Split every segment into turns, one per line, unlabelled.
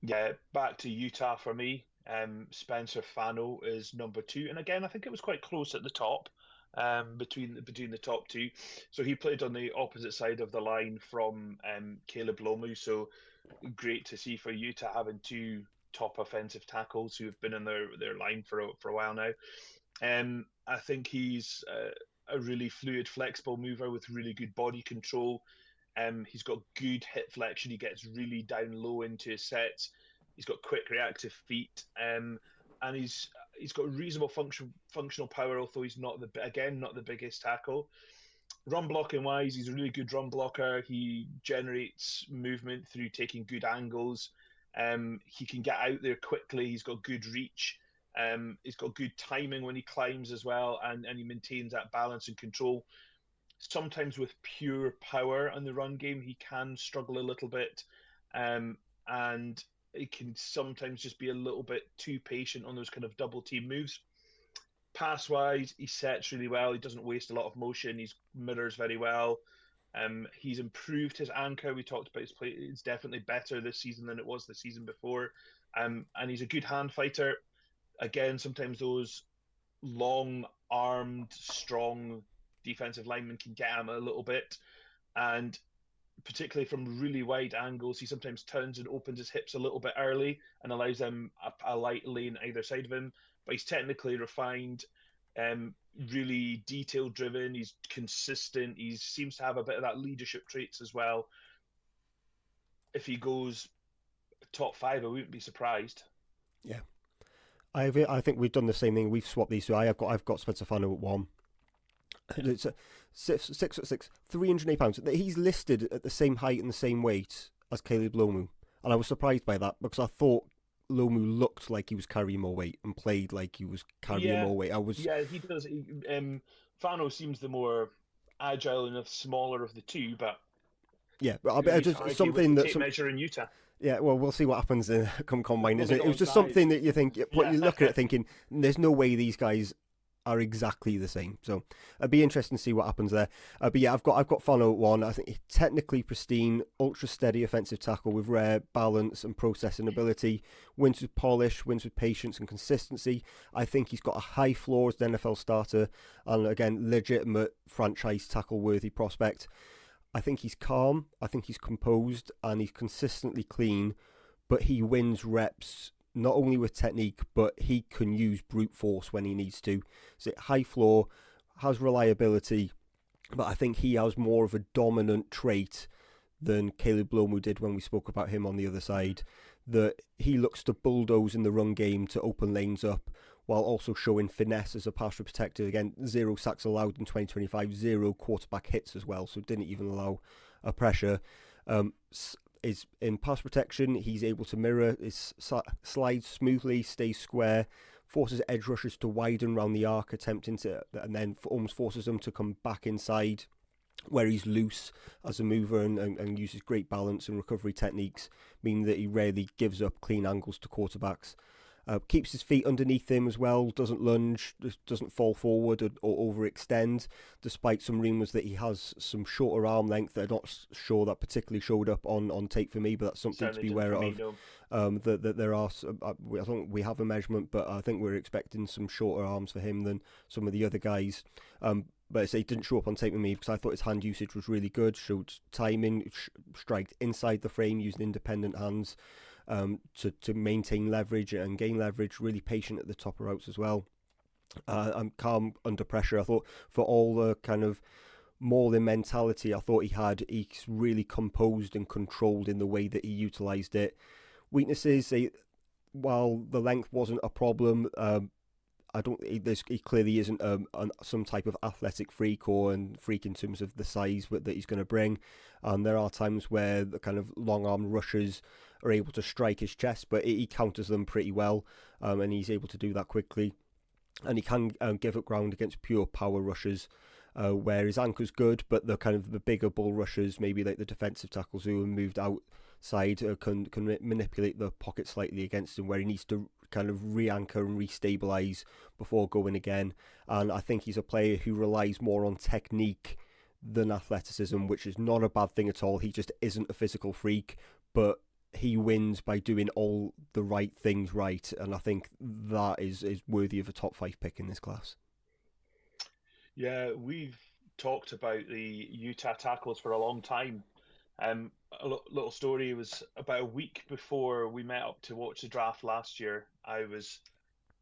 Yeah, back to Utah for me. Spencer Fano is number two, and again, I think it was quite close at the top, between the top two. So he played on the opposite side of the line from Caleb Lomu. So great to see for Utah having two top offensive tackles who have been in their line for a while now. I think he's a really fluid, flexible mover with really good body control. He's got good hip flexion. He gets really down low into his sets. He's got quick reactive feet, and he's got reasonable functional power. Although he's not the biggest tackle. Run blocking wise, he's a really good run blocker. He generates movement through taking good angles. He can get out there quickly. He's got good reach. He's got good timing when he climbs as well, and he maintains that balance and control. Sometimes with pure power on the run game, he can struggle a little bit, and he can sometimes just be a little bit too patient on those kind of double team moves. Pass wise, he sets really well. He doesn't waste a lot of motion. He mirrors very well. He's improved his anchor. We talked about his play. It's definitely better this season than it was the season before. And he's a good hand fighter. Again, sometimes those long armed, strong defensive linemen can get him a little bit. And particularly from really wide angles, he sometimes turns and opens his hips a little bit early and allows them a light lane either side of him. But he's technically refined, really detail driven. He's consistent. He seems to have a bit of that leadership traits as well. If he goes top five, I wouldn't be surprised.
Yeah, I think we've done the same thing. We've swapped these. So I've got Spencer Fano at one.
Yeah.
It's a 6'6", 308 pounds. He's listed at the same height and the same weight as Caleb Lomu, and I was surprised by that because I thought Lomu looked like he was carrying more weight and played like he was carrying
Yeah,
more weight. I was
yeah, he does. Fano seems the more agile and the smaller of the two, but
Yeah, but I
who are
bet
you to
just
argue with
something
the
that
tape
some.
measure in Utah?
Yeah, well, we'll see what happens in come combine,
When
isn't
they
it?
go
It was
on
just
size.
something that you think, what
Yeah.
you look at it thinking, there's no way these guys are exactly the same. So it'd be interesting to see what happens there. But yeah, I've got Fano at one. I think he's technically pristine, ultra steady offensive tackle with rare balance and processing ability. Wins with polish, wins with patience and consistency. I think he's got a high floor as an NFL starter, and again, legitimate franchise tackle worthy prospect. I think he's calm. I think he's composed, and he's consistently clean. But he wins reps not only with technique, but he can use brute force when he needs to. So high floor, has reliability, but I think he has more of a dominant trait than Caleb Blomu did when we spoke about him on the other side. That he looks to bulldoze in the run game to open lanes up, while also showing finesse as a pass protector. Again, 0 sacks allowed in 2025, zero quarterback hits as well, so didn't even allow a pressure. Is in pass protection, he's able to mirror, slides smoothly, stays square, forces edge rushers to widen around the arc, attempting to, and then almost forces them to come back inside where he's loose as a mover, and uses great balance and recovery techniques, meaning that he rarely gives up clean angles to quarterbacks. Keeps his feet underneath him as well, doesn't lunge, doesn't fall forward or overextend, despite some rumours that he has some shorter arm length that I'm not sure that particularly showed up on tape for me, but that's something to
Certainly
be
didn't
aware
for me,
of.
no.
That there are, I don't we have a measurement, but I think we're expecting some shorter arms for him than some of the other guys. But I say it didn't show up on tape with me because I thought his hand usage was really good, showed timing, striked inside the frame using independent hands, to maintain leverage and gain leverage, really patient at the top of routes as well. I'm calm under pressure. I thought for all the kind of more than mentality I thought he's really composed and controlled in the way that he utilised it. Weaknesses, while the length wasn't a problem, I don't. He clearly isn't some type of athletic freak freak in terms of the size that he's going to bring. There are times where the kind of long arm rushers are able to strike his chest, but he counters them pretty well, and he's able to do that quickly. And he can give up ground against pure power rushers, where his anchor's good, but the kind of the bigger bull rushers, maybe like the defensive tackles who are moved outside, can manipulate the pocket slightly against him, where he needs to kind of re-anchor and re-stabilise before going again. And I think he's a player who relies more on technique than athleticism, which is not a bad thing at all. He just isn't a physical freak, but he wins by doing all the right things right, and I think that is worthy of a top 5 pick in this class.
Yeah, we've talked about the Utah tackles for a long time. Little story was about a week before we met up to watch the draft last year. I was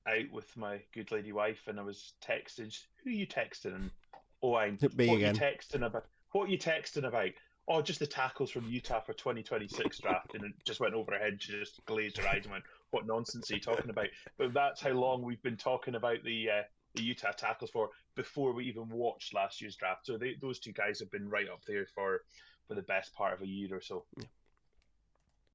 out with my good lady wife, and I was texting. Who are you texting? And oh, I'm
Me
what are you
again.
texting about? What are you texting about? Oh, just the tackles from Utah for 2026 draft, and it just went over her head. She just glazed her eyes and went, "What nonsense are you talking about?" But that's how long we've been talking about the Utah tackles for before we even watched last year's draft. So those two guys have been right up there for the best part of a year or so.